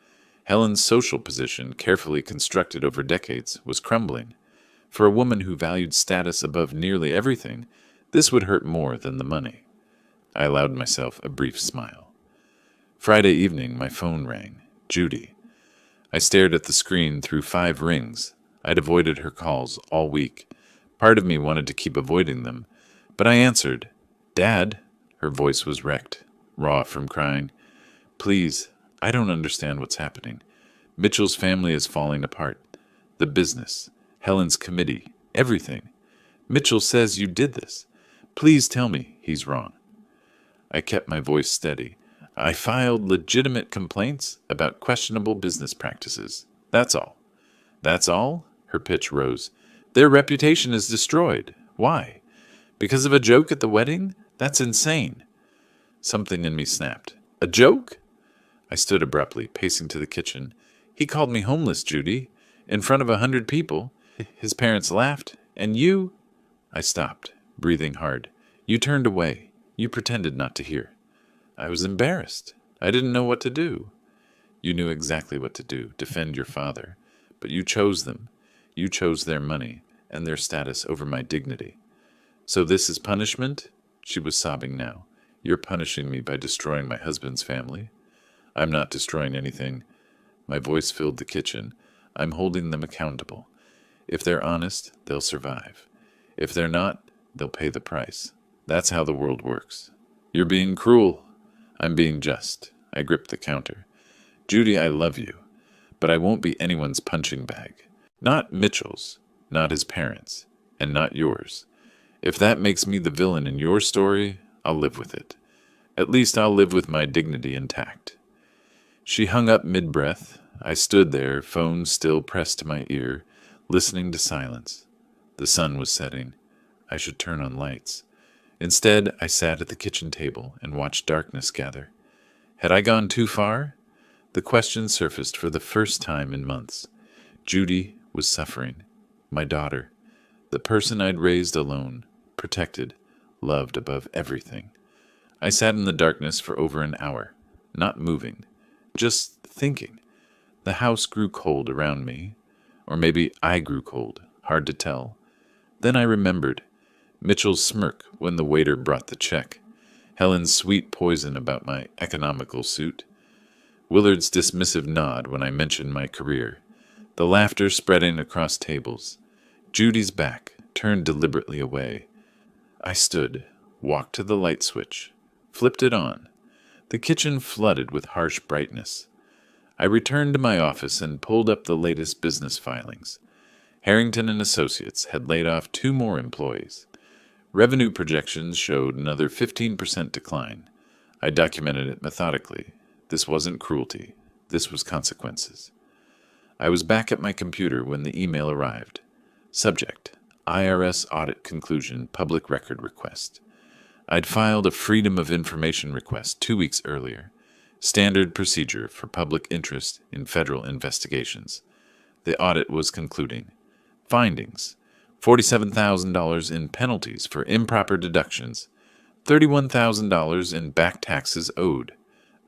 Helen's social position, carefully constructed over decades, was crumbling. For a woman who valued status above nearly everything, this would hurt more than the money. I allowed myself a brief smile. Friday evening, my phone rang. Judy. I stared at the screen through 5 rings. I'd avoided her calls all week. Part of me wanted to keep avoiding them, but I answered. Dad? Her voice was wrecked, raw from crying. Please, I don't understand what's happening. Mitchell's family is falling apart. The business, Helen's committee, everything. Mitchell says you did this. Please tell me he's wrong. I kept my voice steady. I filed legitimate complaints about questionable business practices. That's all. That's all? Her pitch rose. Their reputation is destroyed. Why? Because of a joke at the wedding? That's insane. Something in me snapped. A joke? I stood abruptly, pacing to the kitchen. He called me homeless, Judy, in front of 100 people. His parents laughed, and you... I stopped, breathing hard. You turned away. You pretended not to hear. I was embarrassed. I didn't know what to do. You knew exactly what to do, defend your father. But you chose them. You chose their money and their status over my dignity. So this is punishment? She was sobbing now. You're punishing me by destroying my husband's family? I'm not destroying anything. My voice filled the kitchen. I'm holding them accountable. If they're honest, they'll survive. If they're not, they'll pay the price. That's how the world works. You're being cruel. I'm being just. I gripped the counter. Judy, I love you, but I won't be anyone's punching bag. Not Mitchell's, not his parents, and not yours. If that makes me the villain in your story, I'll live with it. At least I'll live with my dignity intact. She hung up mid-breath. I stood there, phone still pressed to my ear, listening to silence. The sun was setting. I should turn on lights. Instead, I sat at the kitchen table and watched darkness gather. Had I gone too far? The question surfaced for the first time in months. Judy was suffering. My daughter. The person I'd raised alone, protected, loved above everything. I sat in the darkness for over an hour, not moving, just thinking. The house grew cold around me. Or maybe I grew cold, hard to tell. Then I remembered. Mitchell's smirk when the waiter brought the check. Helen's sweet poison about my economical suit. Willard's dismissive nod when I mentioned my career. The laughter spreading across tables. Judy's back, turned deliberately away. I stood, walked to the light switch, flipped it on. The kitchen flooded with harsh brightness. I returned to my office and pulled up the latest business filings. Harrington and Associates had laid off 2 more employees. Revenue projections showed another 15% decline. I documented it methodically. This wasn't cruelty. This was consequences. I was back at my computer when the email arrived. Subject: IRS audit conclusion public record request. I'd filed a Freedom of Information request 2 weeks earlier. Standard procedure for public interest in federal investigations. The audit was concluding. Findings: $47,000 in penalties for improper deductions, $31,000 in back taxes owed.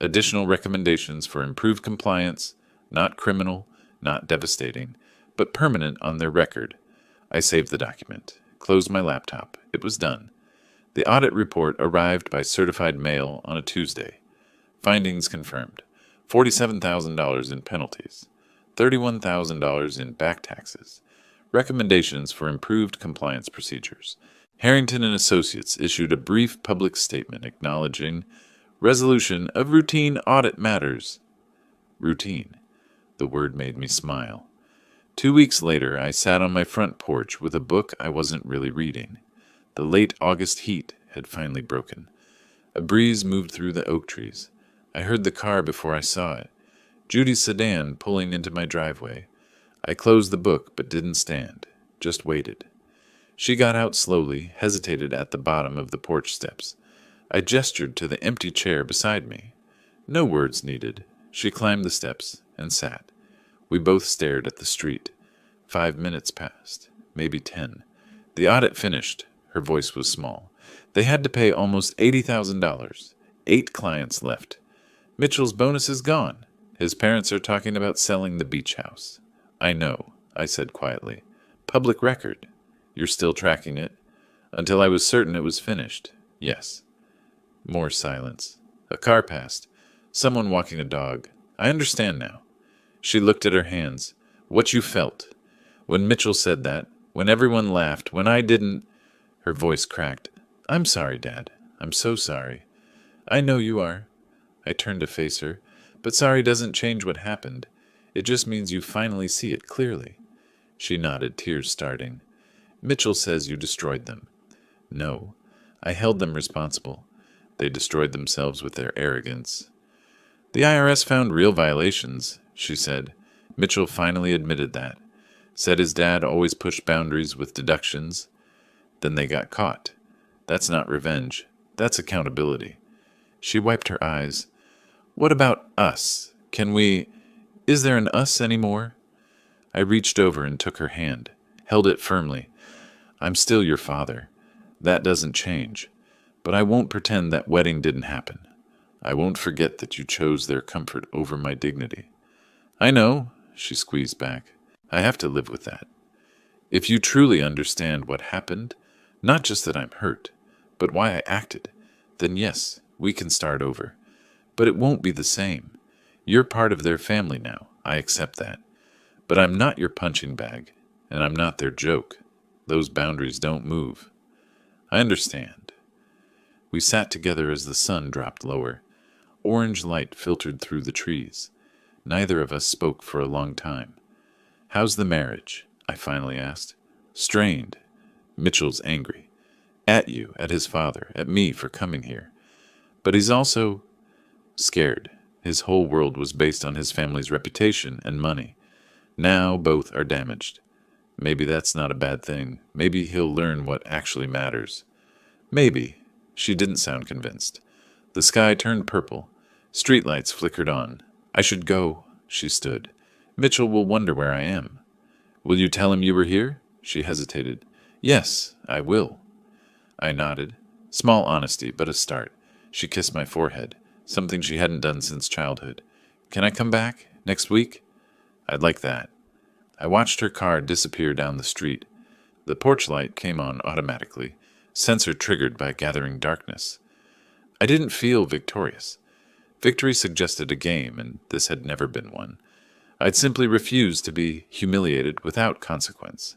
Additional recommendations for improved compliance, not criminal, not devastating, but permanent on their record. I saved the document, closed my laptop. It was done. The audit report arrived by certified mail on a Tuesday. Findings confirmed: $47,000 in penalties, $31,000 in back taxes. Recommendations for improved compliance procedures. Harrington and Associates issued a brief public statement acknowledging resolution of routine audit matters. Routine. The word made me smile. 2 weeks later, I sat on my front porch with a book I wasn't really reading. The late August heat had finally broken. A breeze moved through the oak trees. I heard the car before I saw it. Judy's sedan pulling into my driveway. I closed the book but didn't stand, just waited. She got out slowly, hesitated at the bottom of the porch steps. I gestured to the empty chair beside me. No words needed. She climbed the steps and sat. We both stared at the street. 5 minutes passed, maybe 10. The audit finished. Her voice was small. They had to pay almost $80,000. 8 clients left. Mitchell's bonus is gone. His parents are talking about selling the beach house. I know, I said quietly. Public record. You're still tracking it? Until I was certain it was finished. Yes. More silence. A car passed. Someone walking a dog. I understand now. She looked at her hands. What you felt. When Mitchell said that, when everyone laughed, when I didn't... Her voice cracked. I'm sorry, Dad. I'm so sorry. I know you are. I turned to face her. But sorry doesn't change what happened. It just means you finally see it clearly. She nodded, tears starting. Mitchell says you destroyed them. No. I held them responsible. They destroyed themselves with their arrogance. The IRS found real violations, she said. Mitchell finally admitted that. Said his dad always pushed boundaries with deductions. Then they got caught. That's not revenge. That's accountability. She wiped her eyes. What about us? Is there an us anymore? I reached over and took her hand, held it firmly. I'm still your father. That doesn't change. But I won't pretend that wedding didn't happen. I won't forget that you chose their comfort over my dignity. I know, she squeezed back. I have to live with that. If you truly understand what happened, not just that I'm hurt, but why I acted, then yes, we can start over. But it won't be the same. You're part of their family now. I accept that. But I'm not your punching bag, and I'm not their joke. Those boundaries don't move. I understand. We sat together as the sun dropped lower. Orange light filtered through the trees. Neither of us spoke for a long time. How's the marriage? I finally asked. Strained. Mitchell's angry. At you, at his father, at me for coming here. But he's also scared. His whole world was based on his family's reputation and money. Now both are damaged. Maybe that's not a bad thing. Maybe he'll learn what actually matters. Maybe. She didn't sound convinced. The sky turned purple. Streetlights flickered on. I should go. She stood. Mitchell will wonder where I am. Will you tell him you were here? She hesitated. Yes, I will. I nodded. Small honesty, but a start. She kissed my forehead, something she hadn't done since childhood. Can I come back? Next week? I'd like that. I watched her car disappear down the street. The porch light came on automatically, sensor triggered by gathering darkness. I didn't feel victorious. Victory suggested a game, and this had never been one. I'd simply refused to be humiliated without consequence,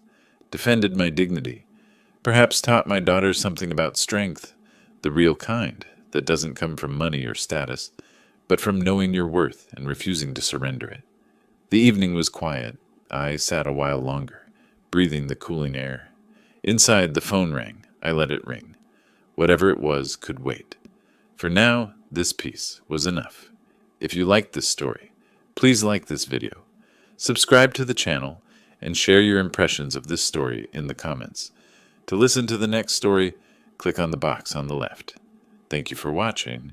defended my dignity, perhaps taught my daughter something about strength, the real kind that doesn't come from money or status, but from knowing your worth and refusing to surrender it. The evening was quiet. I sat a while longer, breathing the cooling air. Inside, the phone rang. I let it ring. Whatever it was could wait. For now, this piece was enough. If you liked this story, please like this video, subscribe to the channel, and share your impressions of this story in the comments. To listen to the next story, click on the box on the left. Thank you for watching,